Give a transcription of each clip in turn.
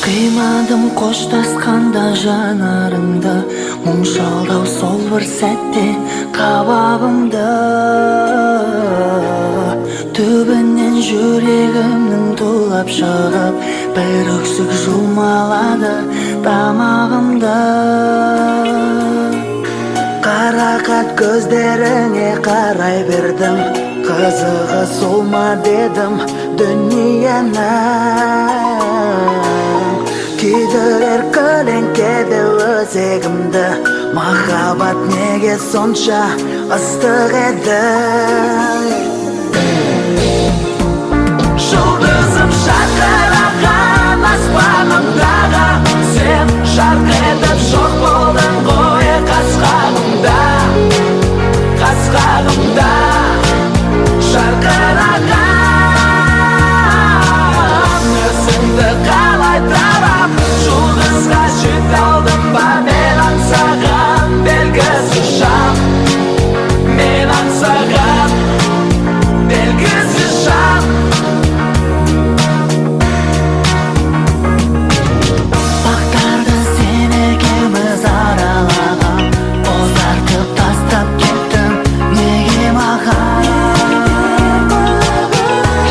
Қимадым қоштасқанда жанарыңды, мұң шалдау сол бір сәтте қабағымды. Түбінен жүрегімнің тулап шығып, бір өксік жұлмалады тамағымды. Қарақат көздеріңе қарай бердім, қызығы сол ма дедім дүниені. Күйдірер көлеңкеде өзегімді, махаббат неге сонша ыстық еді. Жұлдызым жарқыраған аспанымдағы, сен жарқ етіп жоқ болдың ғой қас-қағымда, қас-қағымда жарқыраған өзіңді қалай тарап, жұлдызға жете алдым ба мен аңсаған белгісіз жан, мен аңсаған белгісіз жан. Бақтарды сен екеуміз аралаған, бозартып тастап кеттің неге маған?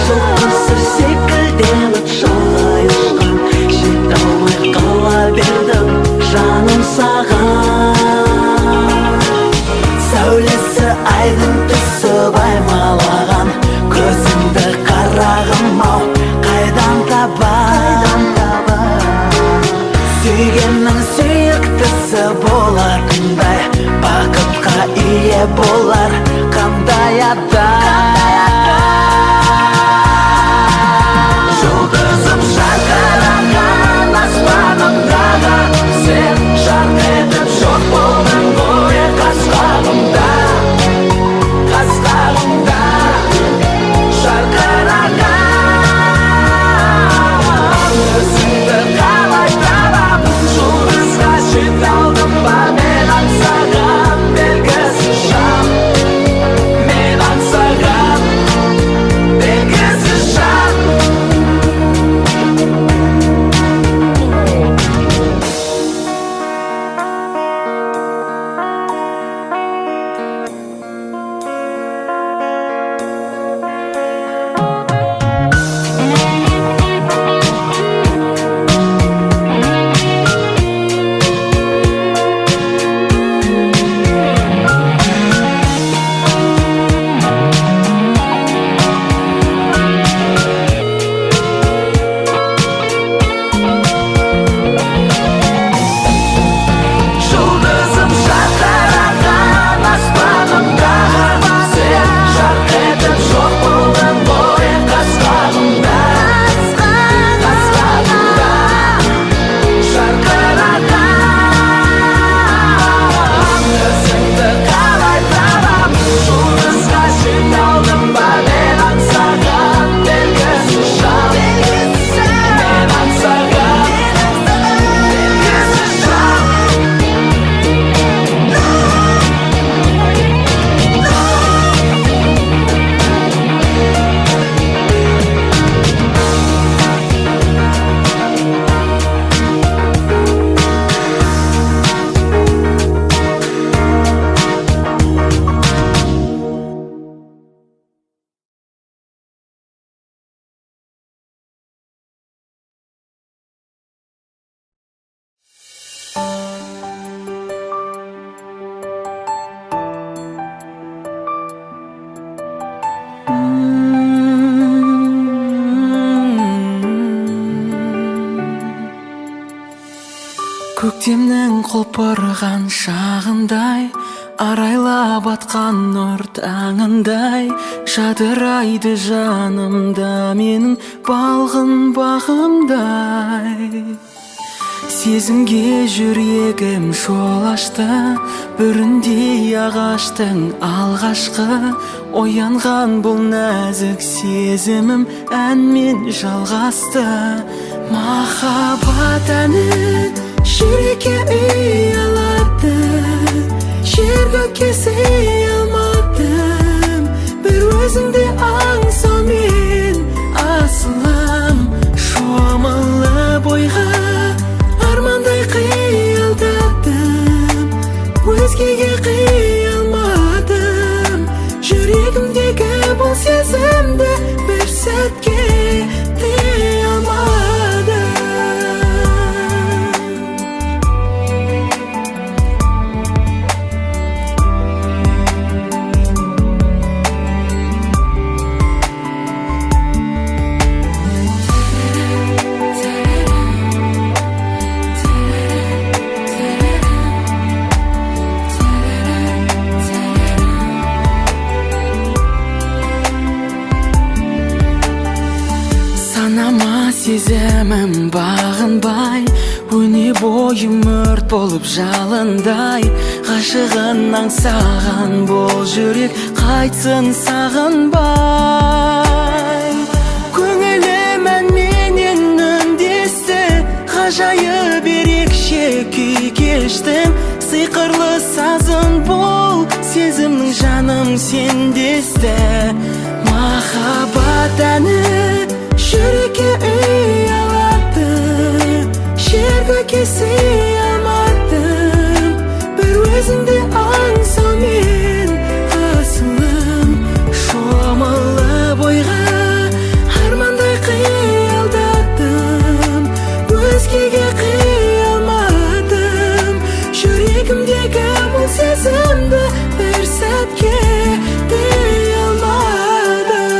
Жұлдызы секілденіп шалғай ұшқан, жете алмай қала бердім жаным саған. Сәулесі айдың түсіп аймалаған, көзіңді қарағым-ау қайдан табам? Сүйгеннің сүйіктісі болатындай, бақытқа ие болар қандай адам? Жұлдызым жарқыраған аспанымдағы, сен жарқ етіп жоқ болдың ғой қас-қағымда, қас-қағымда жарқыраған өзіңді қалай тарап, жұлдызға жете алдым ба мен аңсаған белгісіз жан, мен аңсаған белгісіз жан. Жұлдызым жарқыраған аспанымдағы, сен жарқ етіп жоқ болдың ғой қас-қағымда, қас-қағымда жарқыраған өзіңді қалай табам? Жұлдызға жете алдым ба мен аңсаған белгісіз жан, мен аңсаған белгісіз жан. Көктемнің құлпырған шағындай, арайлап атқан нұр таңындай жадырайды жанымда менің балғын бағымдай. Сезімге жүрегім жол ашты, бүріндей ағаштың алғашқы оянған бұл нәзік сезімім әнмен жалғасты. Махаббат әні жүрекке үй алады, жер көкке сый алмадым, бір өзіңді аңсаумен асылым. Шомылы бойға армандай қиялдадым, өзгеге қия алмадым, жүрегімдегі бұл сезімді бір сәтке дей алмадым. Санама сезімім бағынбай, өне бойым өрт болып жалындай. Ғашығын аңсаған бұл жүрек қайтсын сағынбай. Көңілім әнменен үндесті, ғажайып ерекше күй кештім. Сиқырлы сазын бұл сезімнің жаным сендесті. Махаббат әні жүрекке үй алады, жер көкке сый алмадым, бір өзіңді аңсаумен асылым. Шомылы бойға армандай қиялдадым, өзгеге қия алмадым, жүрегімдегі бұл сезімді бір сәтке дей алмадым.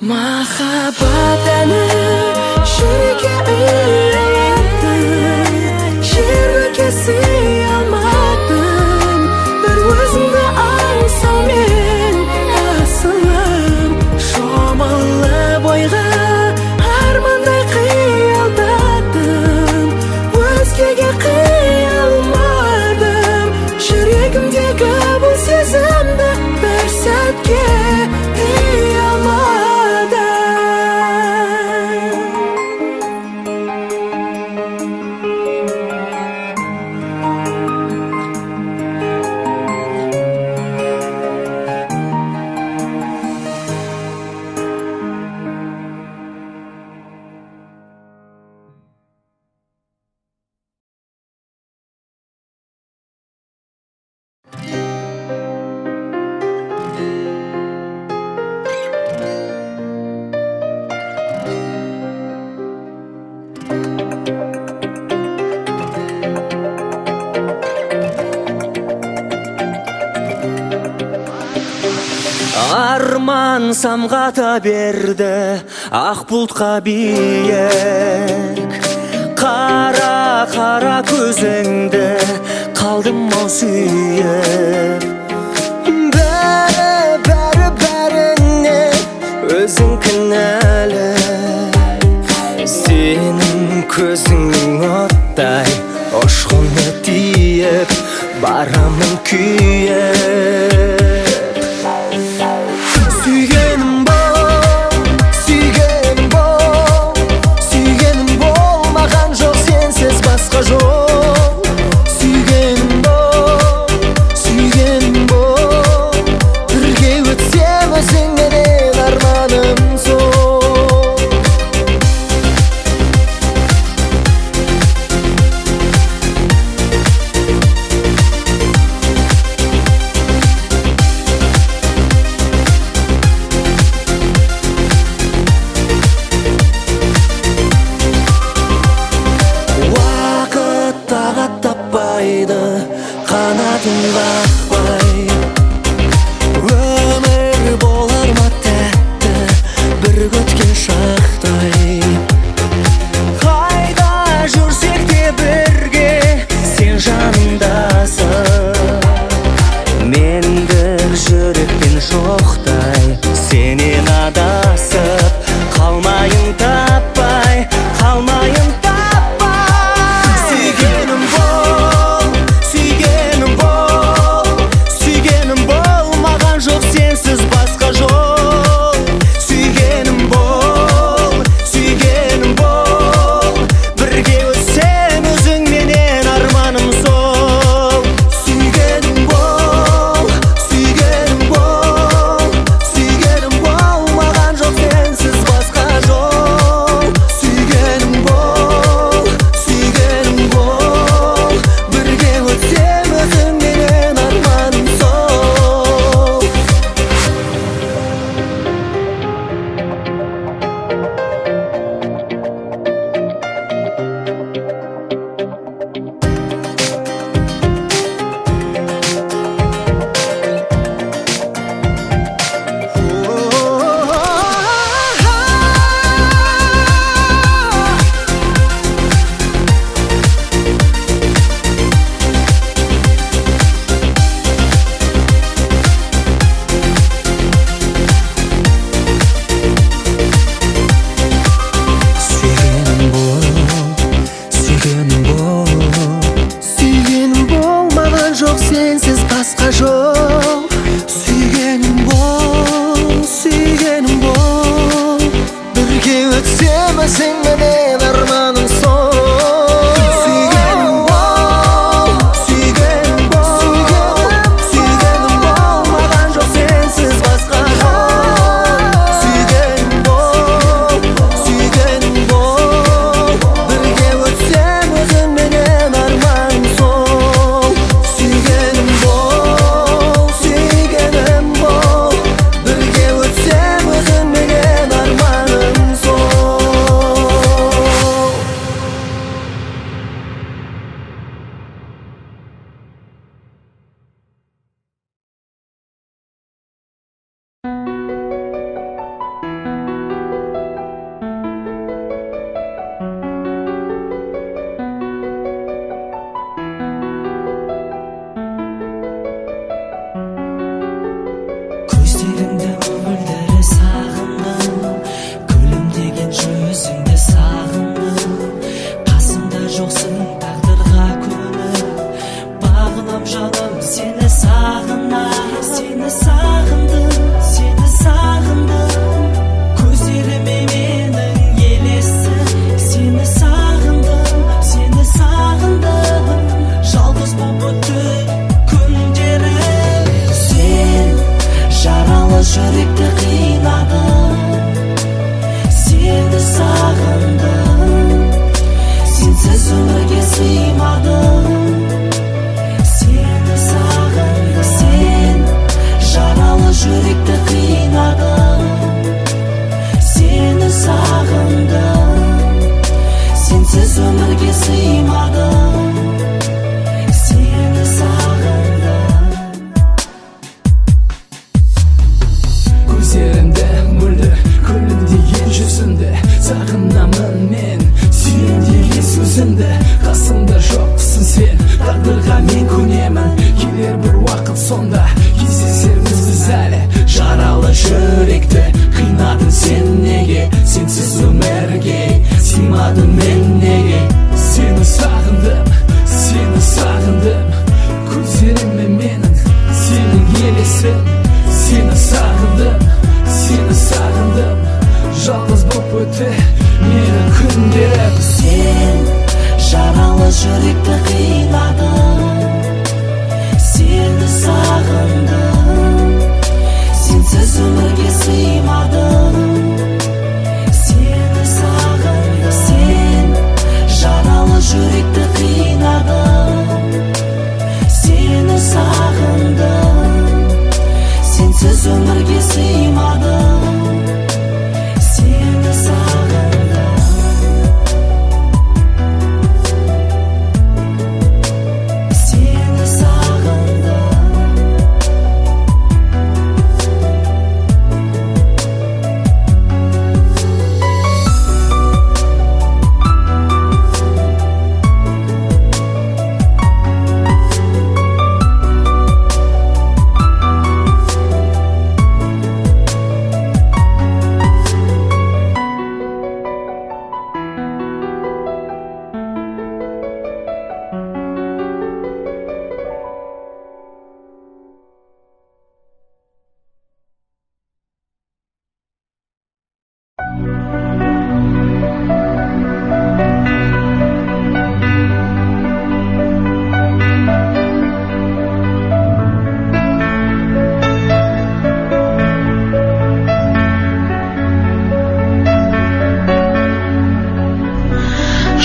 Махаббат әні жүрекке үй алады, жер көкке сый алмадым, бір өзіңді аңсаумен асылым. Шомылы бойға армандай қиялдадым, өзгеге қия алмадым, жүрегімдегі бұл сезімді бір сәтке дей алмадым. Арман самғата берді ақ бұлтқа биік, қара көзіңді қалдым ау сүйіп. Бәріне өзің кінәлі, сенің көзіңнің оттай ұшқыны тиіп, барамын күйіп. Сүйгенім болмаған жоқ сенсіз басқа жол. Сүйгенім бол, бірге өтсем өзіңменен арманым сол. өзіңді, қасымда жоқсың сен. Тағдырға мен көнемін, келер бір уақыт сонда кездесерміз біз әлі. Жаралы жүректі қинадың сен неге, сенсіз өмірге сыймадым мен неге. Сені сағындым, сені сағындым, көздеріме менің сенің елесің. Сені сағындым, сені сағындым, жалғыз боп өтті менің күндерім. Сен жаралы жүректі қинадың, сені сағындым, сенсіз өмірге сыймадым. Сені сағындым, сен жаралы жүректі қинадың, сені сағындым, сенсіз өмірге сыймадым. Сені сағындым, сені сағындым.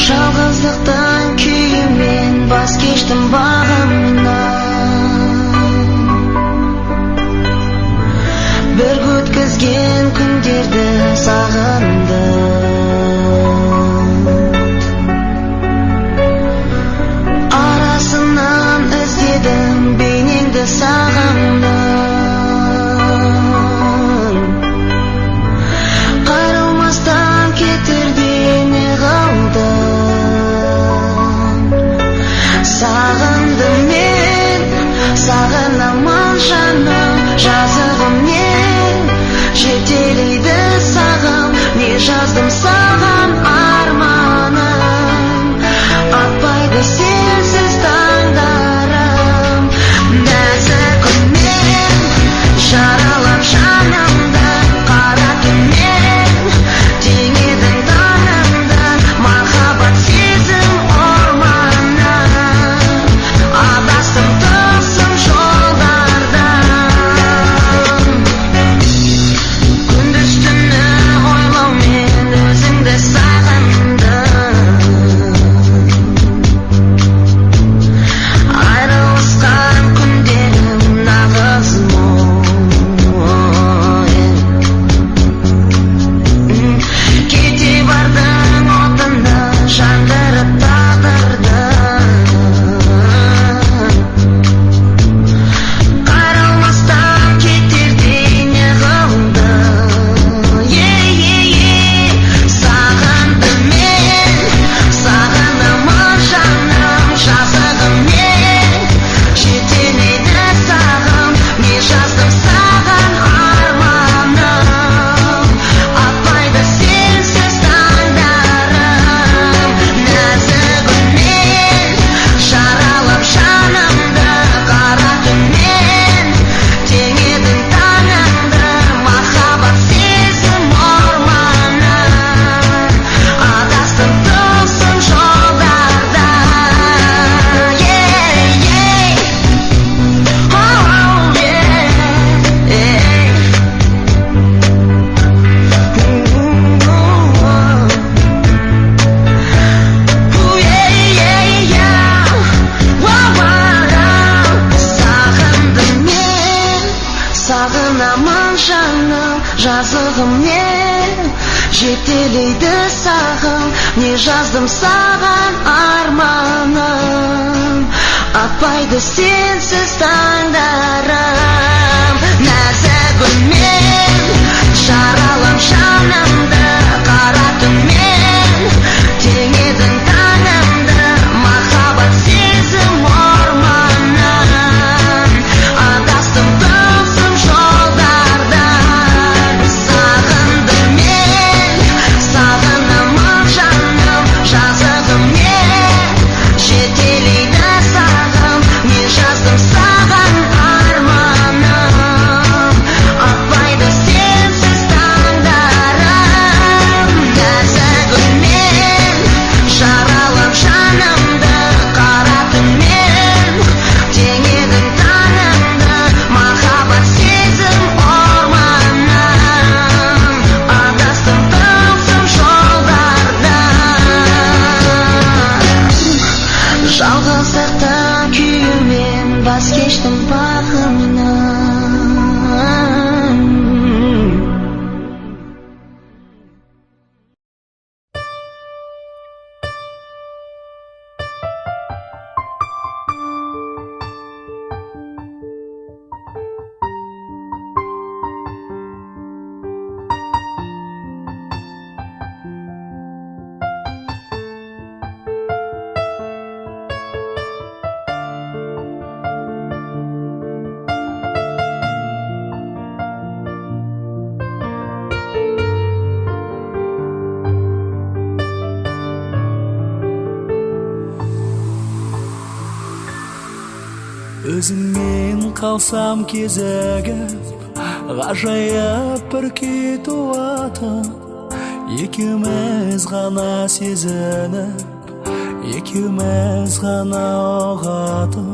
Жалғыздықтан күйіммен бас кештім бағымнан. Бір өткізген күндерді сағындым. Арасынан іздедім бейнеңді сағындым. Қайрылмастан кетерде не қалды? Сағындым мен, сағынамын жаным, жазығым не жетелейді сағым. Не жаздым саған арманым, атпайды сенсіз таңдарым. Нәзік үнмен жаралап жанымды, қара түнмен теңедің таңымды. Махаббат сезім орманнан, адастым тылсым жолдардан. Күндіз түні ойлаумен өзіңді сағындым. Айрылысқан күндерім нағыз мұң. Кете бардың отынды жандырып тағдырды. Қайрылмастан кетерде не қылды? Сағындым мен, сағынамын жаным, жазығым мен жетелейді сағым. Не жаздым саған арманым, атпайды сенсіз таңдарым. Нәзік үнмен жаралап жанымды, қара түнмен теңедің таңымды. Махаббат сезім орманнан, адастым тылсым жолдардан. Сағындым мен, сағынамын жаным, жазығым мен жетелейді сағым. Не жаздым саған арманым, атпайды сенсіз таңдарым. Нәзік үнмен жаралап жанымды, қара түнмен теңедің таңым. Жалғыздықтан күйумен бас кештім бағымнан. Өзіңмен қалсам кезігіп, ғажайып бір күй туатын, екеуміз ғана сезініп, екеуміз ғана ұғатын,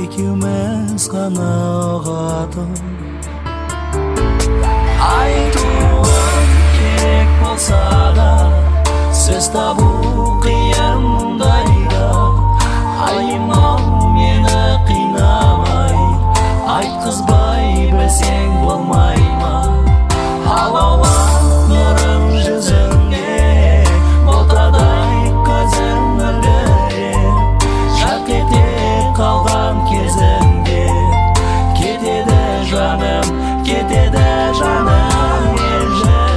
екеуміз ғана ұғатын. Айтуым керек болса да, сөз табу қиын мұндайда. Айым-ау мені қинамай, айтқызбай білсең болмай ма? Алаулап нұрым жүзіңде, ботадай көзің мөлдіреп, жарқ ете қалған кезіңде, кетеді жаным елжіреп.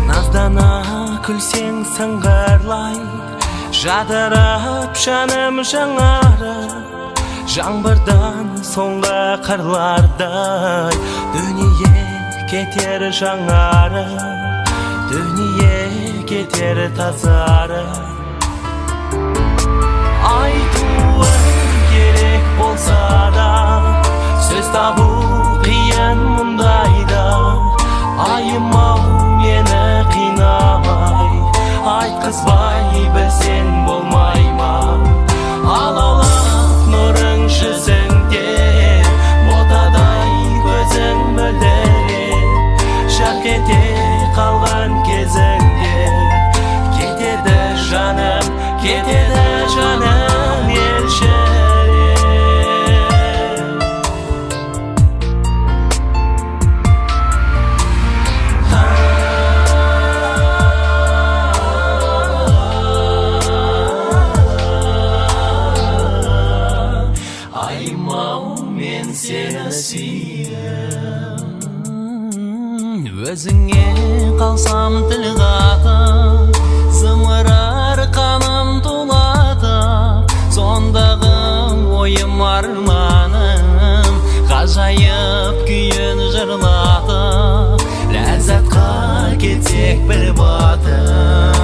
Наздана күлсең сыңғырлай, жадырап жаным жаңарып, жаңбырдан соңғы қырлардай, дүние кетер жаңарып, дүние кетер тазарып. Айтуым керек болса да, сөз табу қиын мұндайда. Айым-ау мені қинамай, айтқызбай білсең болмай ма? Алаулап нұрың жүзіңде, ботадай көзің мөлдіреп, жарқ ете қалған кезіңде, кетеді жаным елжіреп. Өзіңе қалсам тіл қатып, зымырар қаным тулатып, сондағы ойым арманым, ғажайып күйін жырлатып, ләззатқа кетсек бір батып.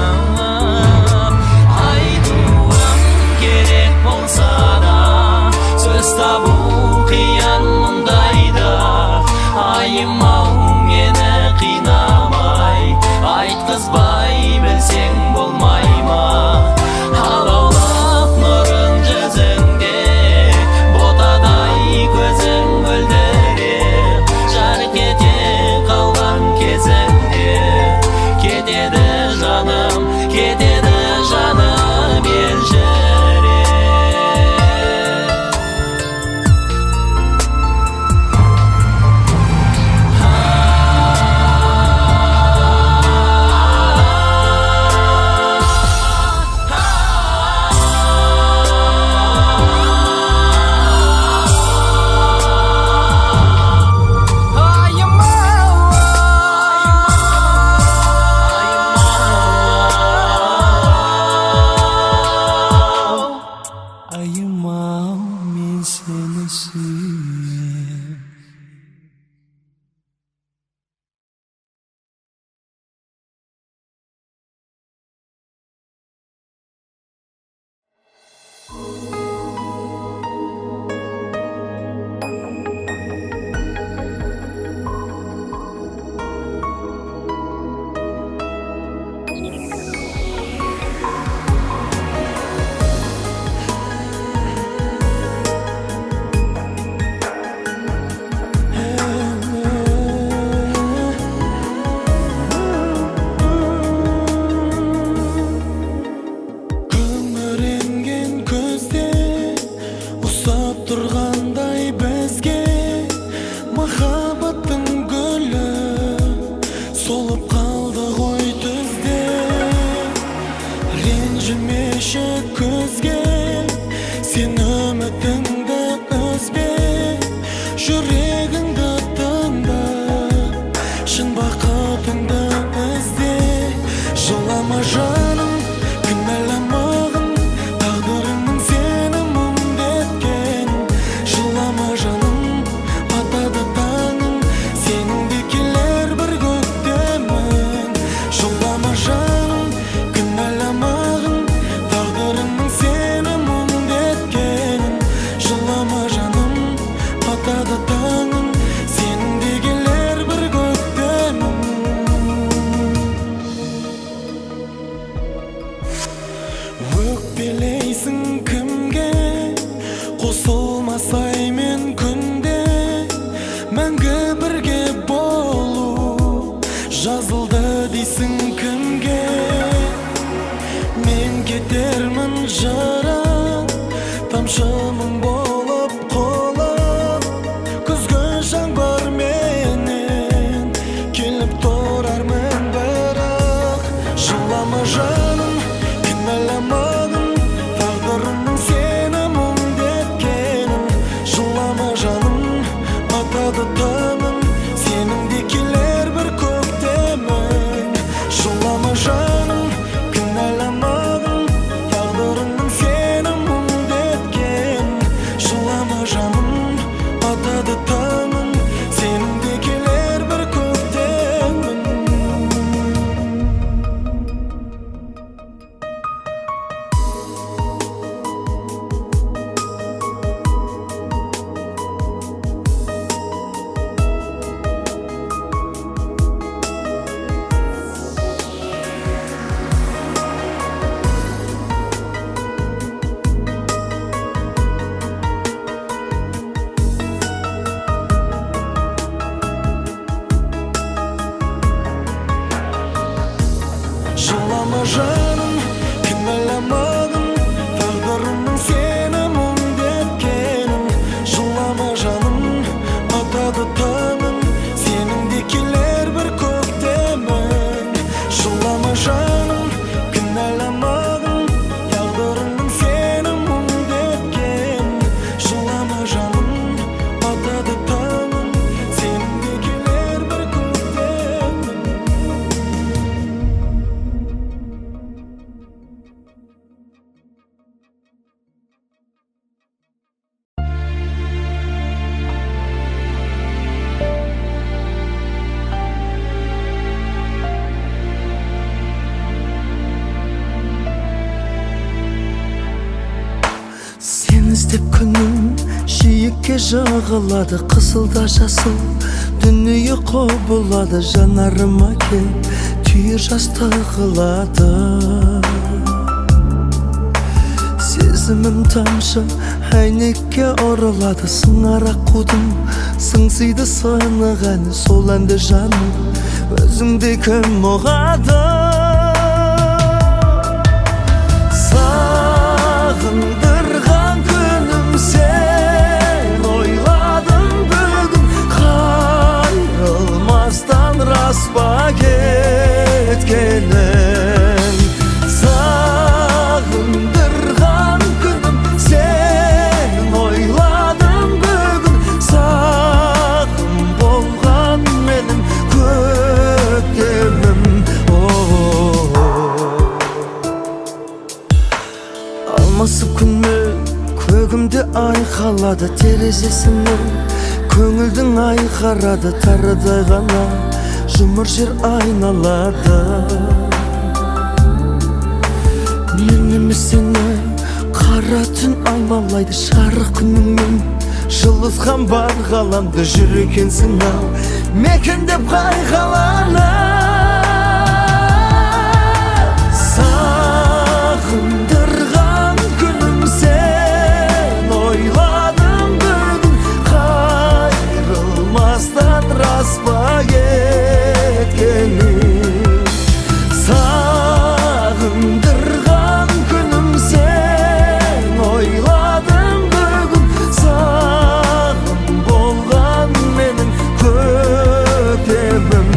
Айтуым керек болса да, сөз табу қиын мұндайда. Айым-ау мені қинамай, айтқызбай үшін бақытыңды ізде. Жылама жаным, кінәламағын, тағдырыңның сені мұңдеткен. Жылама жаным, атады таңың, сенің де келер бір көктемің. Жылама жаным, кінәламағын, тағдырыңның сені мұңдеткен. Жылама жаным, атады таңың, сенің де келер бір көктемің. Өкпелейсің кімге, қосылмасай мен күнде. Мәңгі бірге болу жазылды дейсің кімге. Мен кетермін жырақ, тамшымың болып қолып. Күзгі жаңбыр менен келіп тұрармын бірақ. Жылама жаным, кінәламағын, тағдырыңның сені мұңдеткенін. Жылама жаным, атады таңың, сенің де келер бір көктемің. Жылама жаным, кінәламағын, тағдырыңның сені мұңдеткен. Жылама жаным, атады таңың, сенің де келер бір көктемің. Жылама жаным, кінәламағын, тағдырыңның сені мұңдеткенін. Жылама жаным, атады таңың, сенің де келер бір көктемің. Жылама жаным, кінәламағын, тағдырыңның сені мұңдеткен. Жылама жаным, атады таңың, сенің де келер бір көктемің. Сен іздеп күнім жиекке жағылады, қызыл да жасыл дүние құбылады. Жанарыма кеп түйір жас тығылады. Сезімім тамшы әйнекке ұрылады. Сыңара қудым сыңсиды сынық әні, сол әнді жаным өзіңде кім ұғады. Сағындырған күнім сен, ойладым бүгін қайрылмастан рас па кеткенің. Сағындырған күнім сен, ойладым бүгін сағым болған менің көктемім. Алмасы күнмен көгімде айқалады, терезесімен көңілдің айқарады. Тарыдай ғана жұмыр жер айналады. Мен емес сені қара түн аймалайды. Жарық күніңмен жылытқан бар ғаламды. Жүр екенсің ау мекендеп қайғалана. Сағындырған күнім сен, ойладым бүгін қайрылмастан рас па кеткенің. Сағындырған күнім сен, ойладым бүгін сағым болған менің көктемім.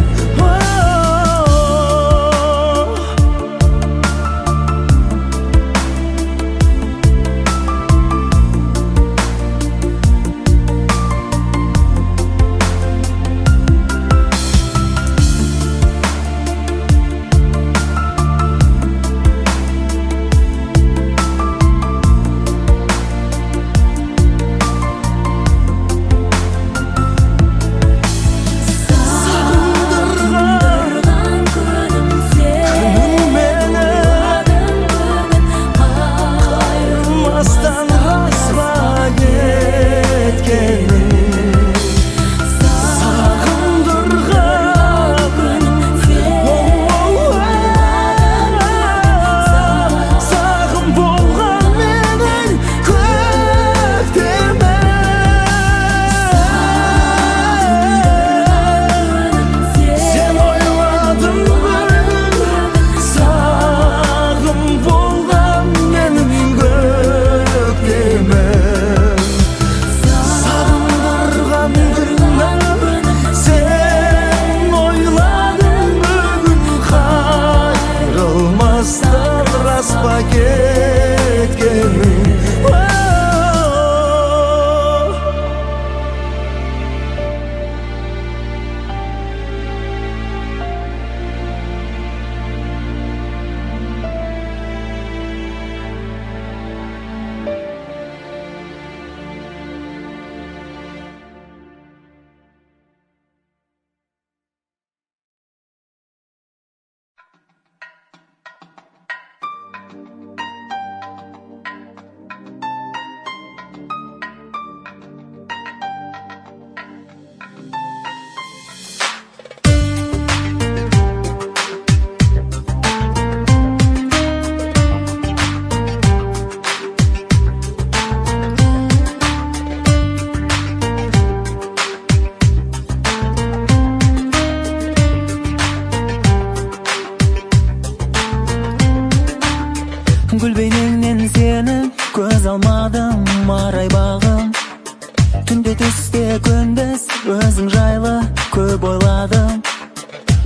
ойладым.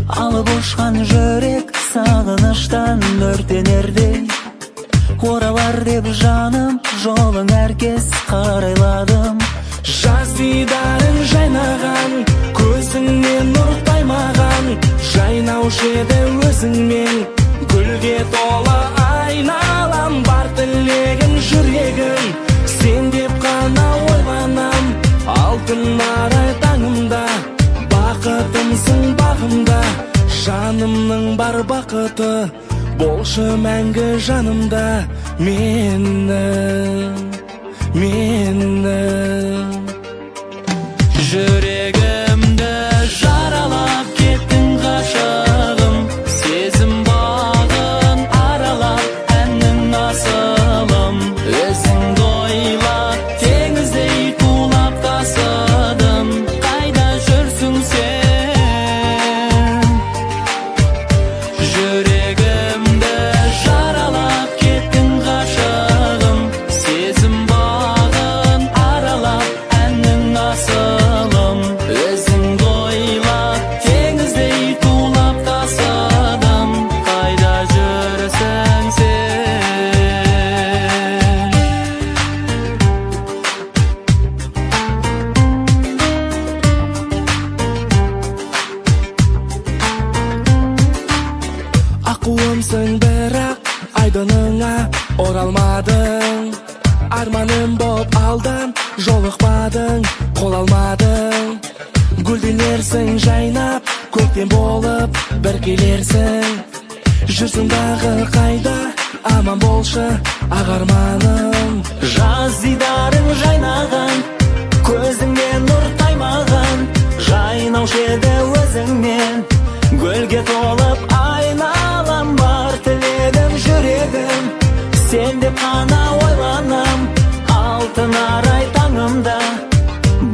Алып ұшқан жүрек сағыныштан өртенердей, оралар деп жаным жолың әркез қарайладым. Жаз дидарың жайнаған, көзіңнен нұр таймаған, жайнаушы еді өзіңмен, гүлге толы айналам. Бар тілегім жүрегім, сен деп қана ойланам. Алтын арай таңымда, бақытымсың бағымда, жанымның бар бақыты, болшы мәңгі жанымда. Менің Жүрегімді жаралап кеттің ғашығым, сезім бағын аралап әннің асылым. Өзіңді ойлап теңіздей тулап тасыдым, қайда жүрсің сен? Жүрегімді жаралап кеттің ғашығым, сезім бағын аралап әннің асылым. Өзіңді ойлап теңіздей тулап тасыдым, қайда жүрсің сен? Аққуымсың бірақ айдыныңа оралмадың. Арманым боп алдан жолықпадың, қол алмадың. Гүлденерсің жайнап, көктем болып бір келерсің. Жүрсің дағы қайда, аман болшы ағарманым. Жаз дидарың жайнаған, көзіңнен нұр таймаған, жайнаушы еді өзіңмен, гүлге толып айналам. Бар тілегім жүрегім, сен деп қана ойланам. Алтын арай таңымда,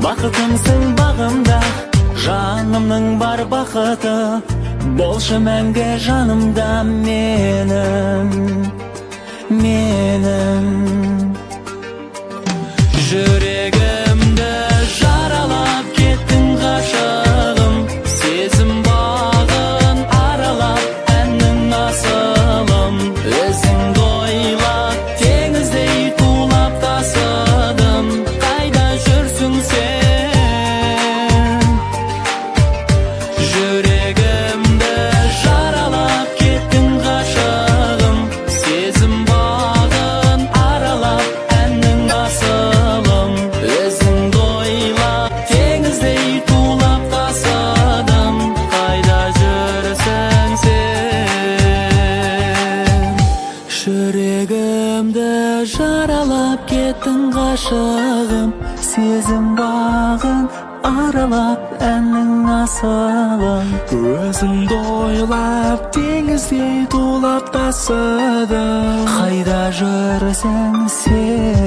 бақытымсың бағымда, жанымның бар бақыты, болшы мәңгі жанымда. Менің жүрегімді жаралап кеттің ғашығым, сезім бағын аралап әннің асылым. Өзіңді ойлап теңіздей тулап тасыдым, қайда жүрсің сен? Жүрегімді жаралап кеттің ғашығым, сезім бағын аралап әннің асылым. Өзіңді ойлап теңіздей тулап тасыдым, қайда жүрсің сен? Жүрегімді жаралап кеттің ғашығым, сезім бағын аралап әннің асылым. Өзіңді ойлап теңіздей тулап тасыдым, Қайда жүрсің сен?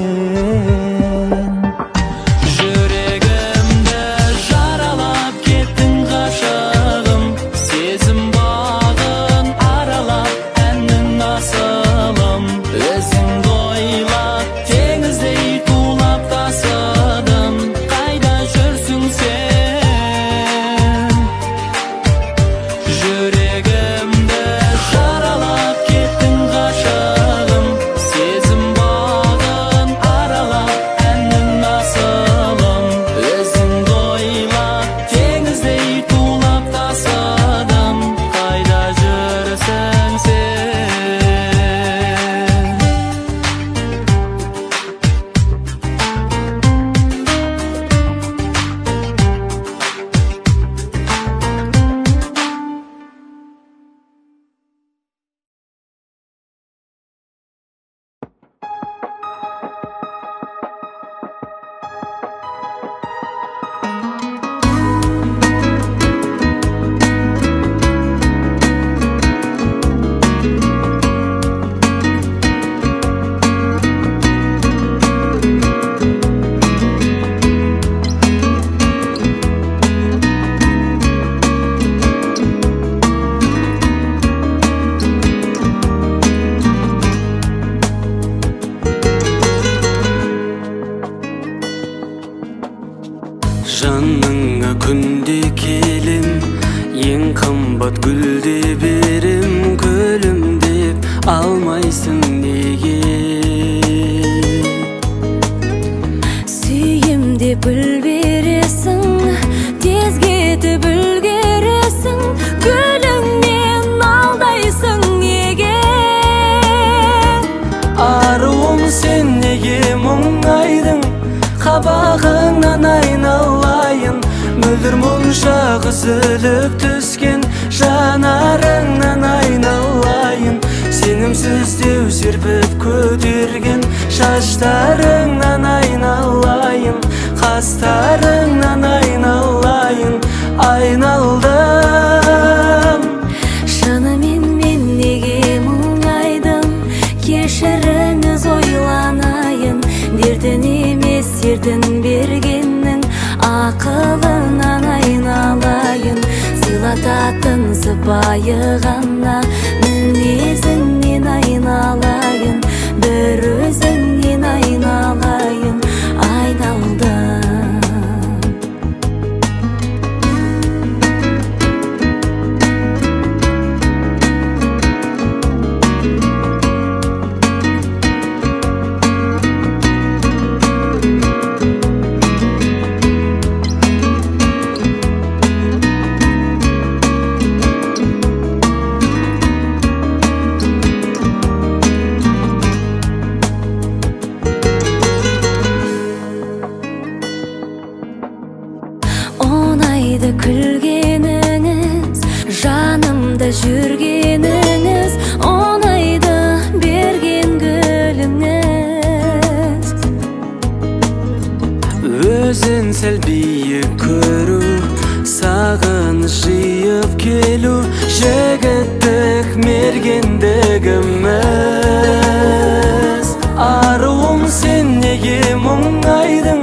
Жүрегімді жаралап кеттің ғашығым, сезім бағын аралап әннің асылым. Өзіңді ойлап теңіздей тулап тасыдым, қайда жүрсің сен? Жүрегімді жаралап кеттің ғашығым, сезім бағын аралап Кымбат гүлдү берим көлүм деп алмайсың неге? Сүйем деп үлбересің, тез кетіп үлгересің, гүліңнен алдайсың неге? Аруым сен неге мұңайдың, қабағыңнан айналайын, мөлдір мұнша үзіліп түскен жанарыңнан айналайын, сенімсіз деу серпіп көтерген шаштарыңнан айналайын, қастарыңнан айналайын, айналдым. Шынымен мен неге мұңайдым, кешіріңіз ойланайын, дертін емес сертін бергеннің ақылынан айналайын, сыйлататын сыпайы ғана мінезіңнен айналайын, бір өзіңнен айналайын, айналдым. Оңайды күлгеніңіз, жанымда жүргеніңіз, оңайды берген гүліңіз. Өзін сәл биік көру, сағыныш жиып келу, жігіттік мергендігіміз. Аруым сен неге мұңайдың,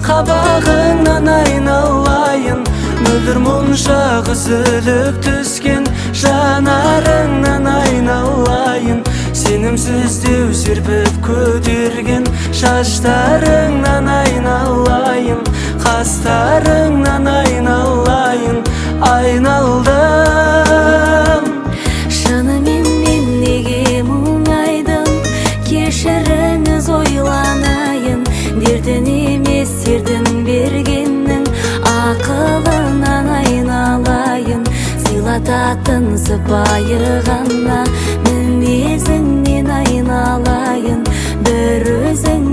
қабағыңнан айналайын, мөлдір мұнша үзіліп түскен жанарыңнан айналайын, сенімсіз деу серпіп көтерген шаштарыңнан айналайын, қастарыңнан айналайын, айналдым. Шынымен мен неге мұңайдым, кешіріңіз ойланайын, дертін емес сертін бергеннің ақылынан айналайын, сыйлататын сыпайы ғана мінезіңнен айналайын, бір өзің